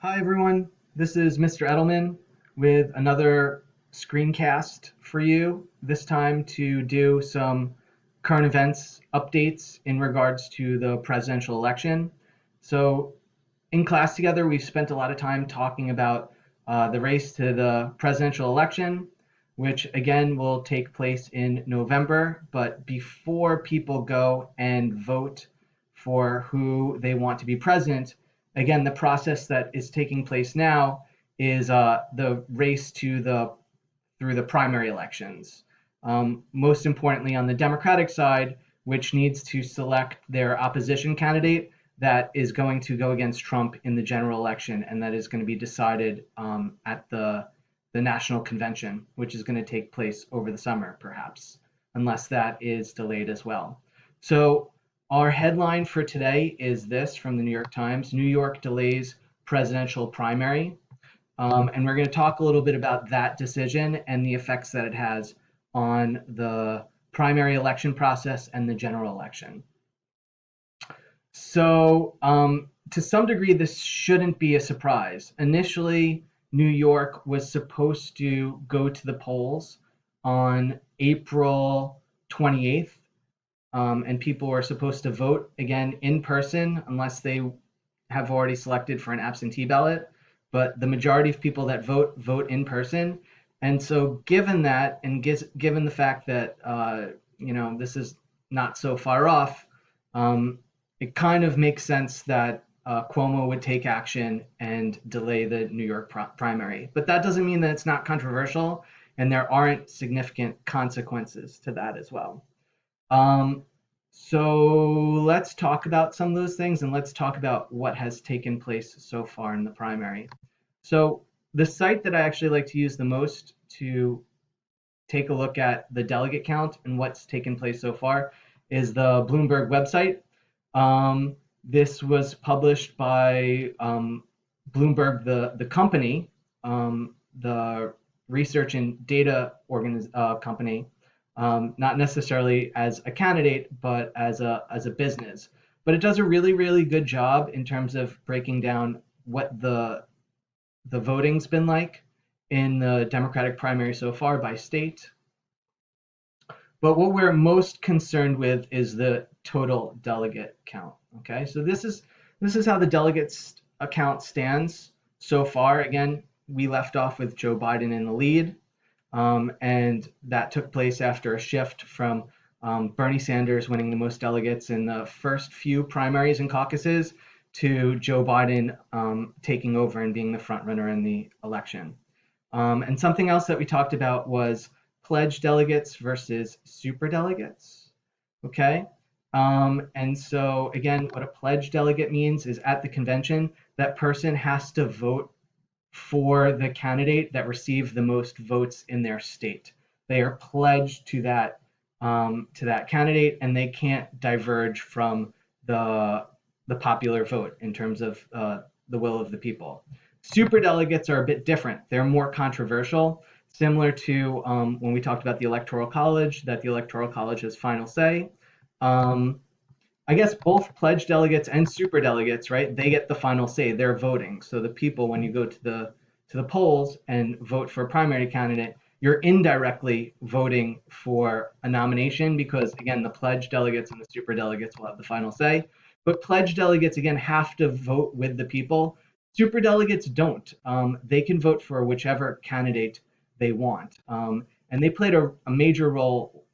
Hi everyone, this is Mr. Edelman with another screencast for you, this time to do some current events updates in regards to the presidential election. So in class together, we've spent a lot of time talking about the race to the presidential election, which again will take place in November. But before people go and vote for who they want to be president, again, the process that is taking place now is the race to the through the primary elections. Most importantly, on the Democratic side, which needs to select their opposition candidate that is going to go against Trump in the general election, and that is going to be decided at the national convention, which is going to take place over the summer, perhaps, unless that is delayed as well. So our headline for today is this from the New York Times: New York delays presidential primary. And we're going to talk a little bit about that decision and the effects that it has on the primary election process and the general election. So, to some degree, this shouldn't be a surprise. Initially, New York was supposed to go to the polls on April 28th, and people were supposed to vote again in person unless they have already selected for an absentee ballot. But the majority of people that vote in person. And so, given that, and given the fact that this is not so far off, it kind of makes sense that Cuomo would take action and delay the New York primary. But that doesn't mean that it's not controversial, and there aren't significant consequences to that as well. So let's talk about some of those things, and let's talk about what has taken place so far in the primary. So the site that I actually like to use the most to take a look at the delegate count and what's taken place so far is the Bloomberg website. This was published by Bloomberg, the company, the research and data company, not necessarily as a candidate, but as a business. But it does a really, really good job in terms of breaking down what the voting's been like in the Democratic primary so far by state. But what we're most concerned with is the total delegate count. Okay, so this is how the delegates count stands so far. Again, we left off with Joe Biden in the lead, and that took place after a shift from Bernie Sanders winning the most delegates in the first few primaries and caucuses to Joe Biden taking over and being the front runner in the election. And something else that we talked about was pledge delegates versus super delegates. Okay. And so again, what a pledge delegate means is at the convention, that person has to vote for the candidate that received the most votes in their state. They are pledged to that candidate, and they can't diverge from the popular vote in terms of the will of the people. Super delegates are a bit different. They're more controversial, similar to when we talked about the Electoral College, that the Electoral College has final say. I guess both pledge delegates and super delegates, right? They get the final say. They're voting. So the people, when you go to the polls and vote for a primary candidate, you're indirectly voting for a nomination because, again, the pledge delegates and the super delegates will have the final say. But pledge delegates, again, have to vote with the people. Super delegates don't. They can vote for whichever candidate they want. And they played a major role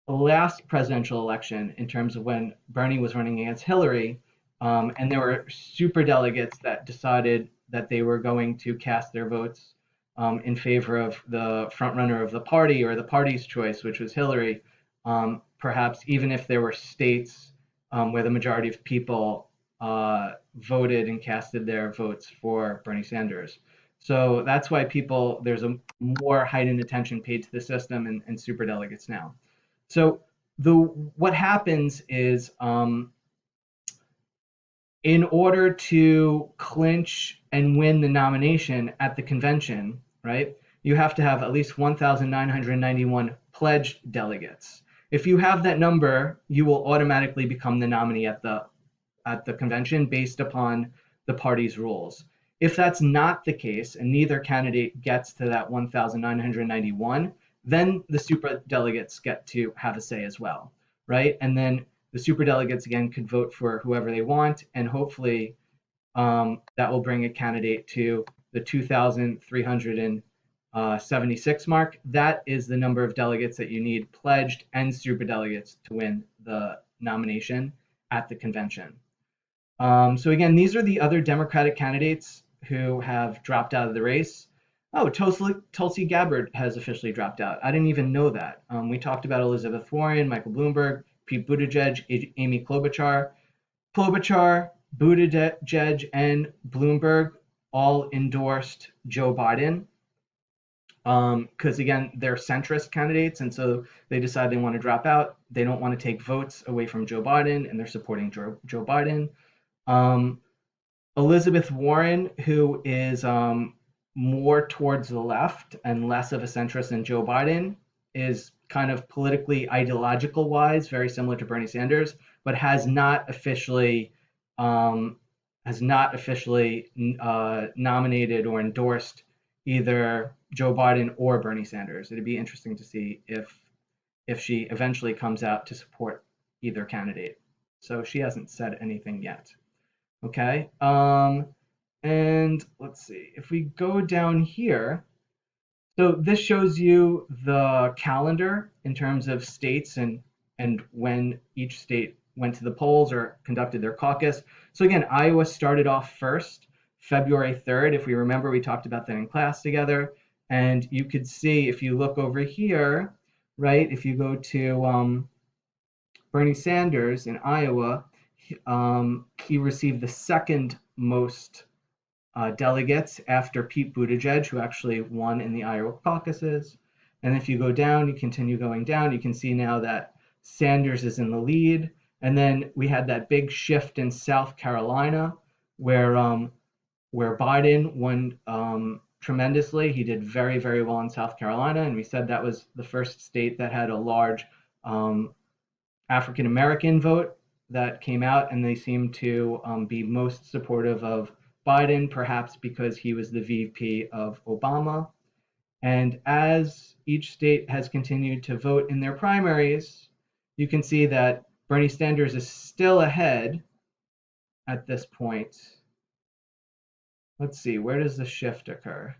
last presidential election in terms of when Bernie was running against Hillary. And there were super delegates that decided that they were going to cast their votes in favor of the frontrunner of the party or the party's choice, which was Hillary, perhaps even if there were states where the majority of people voted and casted their votes for Bernie Sanders. So that's why there's a more heightened attention paid to the system and super delegates now. So what happens is in order to clinch and win the nomination at the convention, right, you have to have at least 1,991 pledged delegates. If you have that number, you will automatically become the nominee at the convention based upon the party's rules. If that's not the case and neither candidate gets to that 1,991, then the superdelegates get to have a say as well, right? And then the superdelegates again could vote for whoever they want, and hopefully that will bring a candidate to the 2,376 mark. That is the number of delegates that you need pledged and superdelegates to win the nomination at the convention. So again, these are the other Democratic candidates who have dropped out of the race. Oh, Tulsi Gabbard has officially dropped out. I didn't even know that. We talked about Elizabeth Warren, Michael Bloomberg, Pete Buttigieg, Amy Klobuchar. Buttigieg, and Bloomberg all endorsed Joe Biden because, again, they're centrist candidates, and so they decide they want to drop out. They don't want to take votes away from Joe Biden, and they're supporting Joe Biden. Elizabeth Warren, who is more towards the left and less of a centrist than Joe Biden, is kind of politically ideological wise very similar to Bernie Sanders, but has not officially nominated or endorsed either Joe Biden or Bernie Sanders. It'd be interesting to see if she eventually comes out to support either candidate. So she hasn't said anything yet. Okay. And let's see, if we go down here, so this shows you the calendar in terms of states and when each state went to the polls or conducted their caucus. So again, Iowa started off first, February 3rd. If we remember, we talked about that in class together. And you could see if you look over here, right, if you go to Bernie Sanders in Iowa, he received the second most delegates after Pete Buttigieg, who actually won in the Iowa caucuses. And if you go down, you continue going down, you can see now that Sanders is in the lead. And then we had that big shift in South Carolina where Biden won tremendously. He did very, very well in South Carolina. And we said that was the first state that had a large African American vote that came out, and they seem to be most supportive of Biden, perhaps because he was the VP of Obama. And as each state has continued to vote in their primaries, you can see that Bernie Sanders is still ahead at this point. Let's see, where does the shift occur?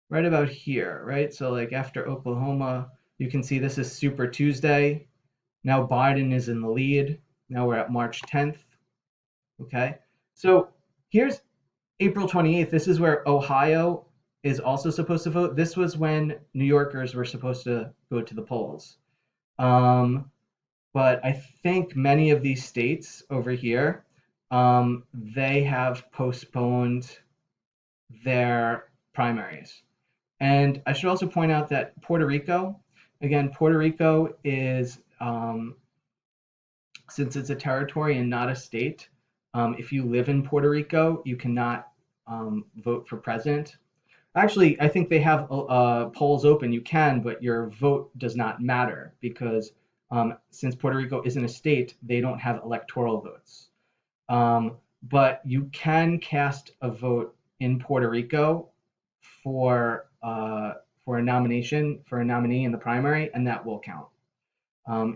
Right about here, right? So like after Oklahoma, you can see this is Super Tuesday. Now Biden is in the lead. Now we're at March 10th. Okay, so here's April 28th. This is where Ohio is also supposed to vote. This was when New Yorkers were supposed to go to the polls. But I think many of these states over here, they have postponed their primaries. And I should also point out that Puerto Rico, again, Puerto Rico is, since it's a territory and not a state, if you live in Puerto Rico, you cannot vote for president. Actually, I think they have polls open. You can, but your vote does not matter because since Puerto Rico isn't a state, they don't have electoral votes. But you can cast a vote in Puerto Rico for a nomination, for a nominee in the primary, and that will count.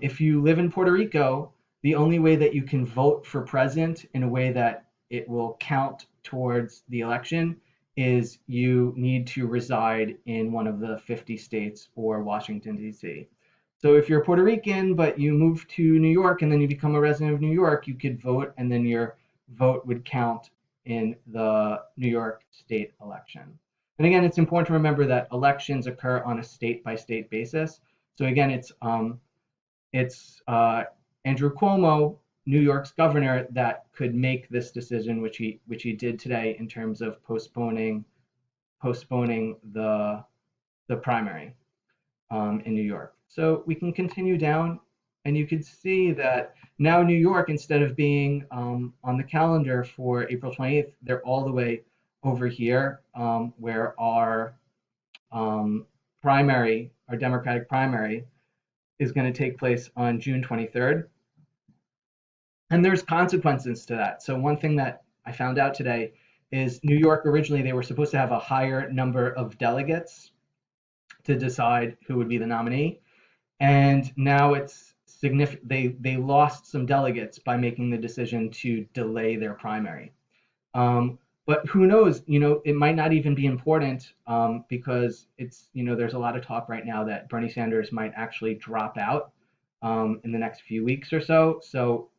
If you live in Puerto Rico, the only way that you can vote for president in a way that it will count towards the election is you need to reside in one of the 50 states or Washington, D.C. So if you're Puerto Rican, but you move to New York and then you become a resident of New York, you could vote and then your vote would count in the New York state election. And again, it's important to remember that elections occur on a state-by-state basis. So again, it's Andrew Cuomo, New York's governor, that could make this decision, which he did today in terms of postponing the primary in New York. So we can continue down, and you can see that now New York, instead of being on the calendar for April 28th, they're all the way over here where our primary, our Democratic primary, is going to take place on June 23rd. And there's consequences to that. So one thing that I found out today is New York originally they were supposed to have a higher number of delegates to decide who would be the nominee, and now it's significant. They lost some delegates by making the decision to delay their primary. Um, but who knows? It might not even be important because there's a lot of talk right now that Bernie Sanders might actually drop out in the next few weeks or so. So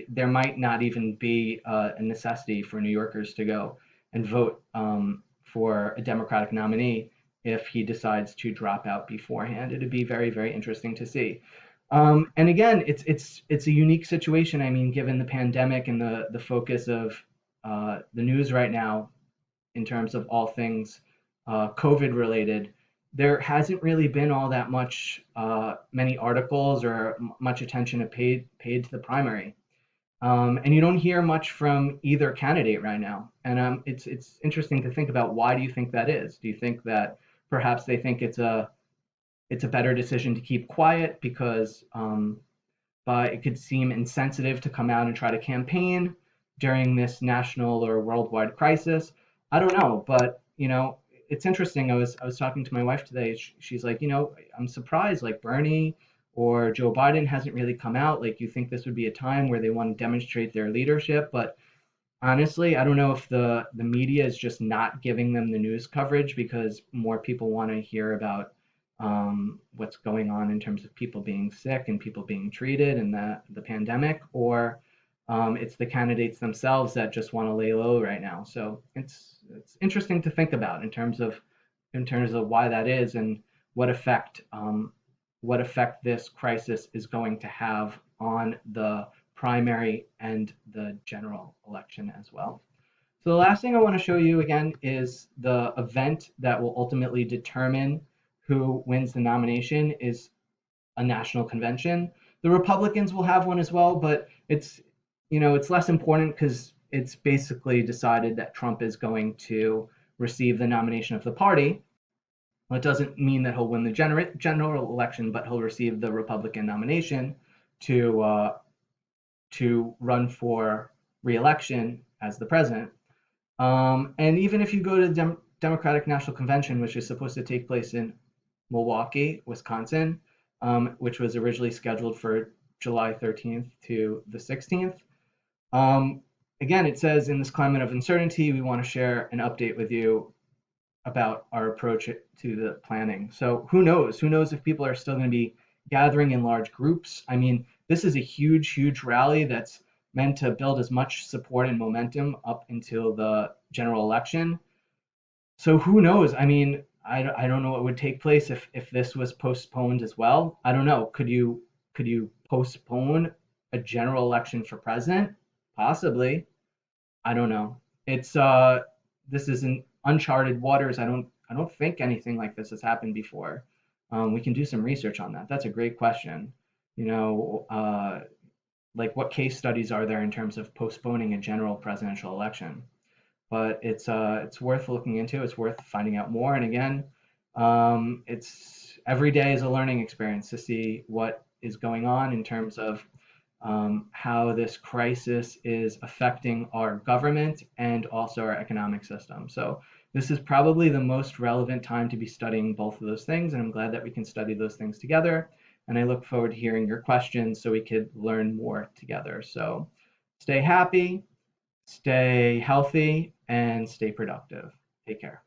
there might not even be a necessity for New Yorkers to go and vote for a Democratic nominee if he decides to drop out beforehand. It'd be very, very interesting to see. And again, it's a unique situation. I mean, given the pandemic and the focus of the news right now in terms of all things COVID related, there hasn't really been all that much many articles or much attention paid to the primary. And you don't hear much from either candidate right now. And it's interesting to think about, why do you think that is? Do you think that perhaps they think it's a better decision to keep quiet because but it could seem insensitive to come out and try to campaign during this national or worldwide crisis? I don't know, but it's interesting. I was talking to my wife today. She's like, I'm surprised, like Bernie or Joe Biden hasn't really come out. Like, you think this would be a time where they want to demonstrate their leadership, but honestly, I don't know if the media is just not giving them the news coverage because more people want to hear about what's going on in terms of people being sick and people being treated and the pandemic, or it's the candidates themselves that just want to lay low right now. So it's interesting to think about in terms of why that is, and what effect this crisis is going to have on the primary and the general election as well. So the last thing I want to show you again is the event that will ultimately determine who wins the nomination is a national convention. The Republicans will have one as well, but it's less important because it's basically decided that Trump is going to receive the nomination of the party. Well, it doesn't mean that he'll win the general election, but he'll receive the Republican nomination to run for re-election as the president. And even if you go to the Democratic National Convention, which is supposed to take place in Milwaukee, Wisconsin, which was originally scheduled for July 13th to the 16th. Again, it says, in this climate of uncertainty, we want to share an update with you about our approach to the planning. So who knows? Who knows if people are still going to be gathering in large groups? I mean, this is a huge, huge rally that's meant to build as much support and momentum up until the general election. So who knows? I mean, I don't know what would take place if this was postponed as well. I don't know. Could you postpone a general election for president? Possibly. I don't know. This is in uncharted waters. I don't think anything like this has happened before. We can do some research on that. That's a great question. Like, what case studies are there in terms of postponing a general presidential election? But it's worth looking into. It's worth finding out more. And again, it's every day is a learning experience to see what is going on in terms of how this crisis is affecting our government and also our economic system. So this is probably the most relevant time to be studying both of those things, and I'm glad that we can study those things together. And I look forward to hearing your questions so we could learn more together. So stay happy, stay healthy, and stay productive. Take care.